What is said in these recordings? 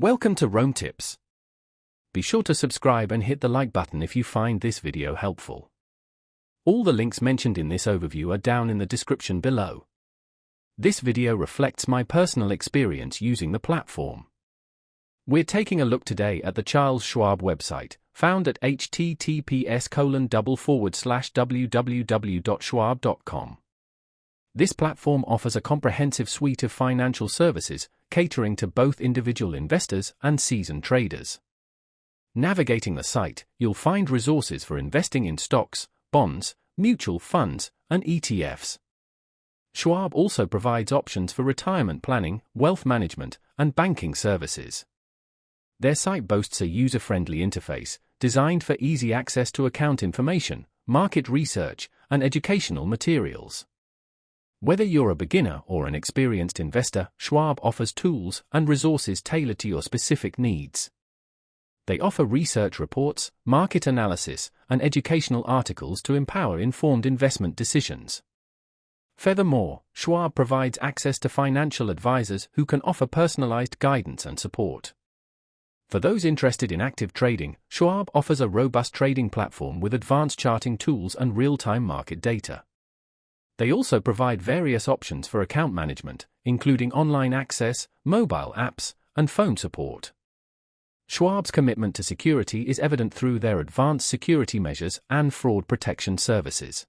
Welcome to Rome Tips. Be sure to subscribe and hit the like button if you find this video helpful. All the links mentioned in this overview are down in the description below. This video reflects my personal experience using the platform. We're taking a look today at the Charles Schwab website, found at https://www.schwab.com. This platform offers a comprehensive suite of financial services, catering to both individual investors and seasoned traders. Navigating the site, you'll find resources for investing in stocks, bonds, mutual funds, and ETFs. Schwab also provides options for retirement planning, wealth management, and banking services. Their site boasts a user-friendly interface, designed for easy access to account information, market research, and educational materials. Whether you're a beginner or an experienced investor, Schwab offers tools and resources tailored to your specific needs. They offer research reports, market analysis, and educational articles to empower informed investment decisions. Furthermore, Schwab provides access to financial advisors who can offer personalized guidance and support. For those interested in active trading, Schwab offers a robust trading platform with advanced charting tools and real-time market data. They also provide various options for account management, including online access, mobile apps, and phone support. Schwab's commitment to security is evident through their advanced security measures and fraud protection services.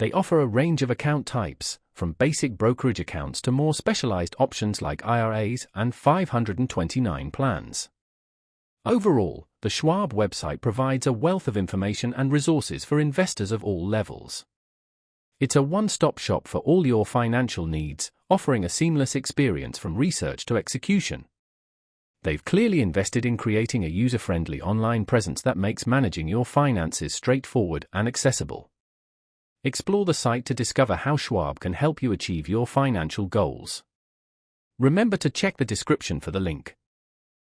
They offer a range of account types, from basic brokerage accounts to more specialized options like IRAs and 529 plans. Overall, the Schwab website provides a wealth of information and resources for investors of all levels. It's a one-stop shop for all your financial needs, offering a seamless experience from research to execution. They've clearly invested in creating a user-friendly online presence that makes managing your finances straightforward and accessible. Explore the site to discover how Schwab can help you achieve your financial goals. Remember to check the description for the link.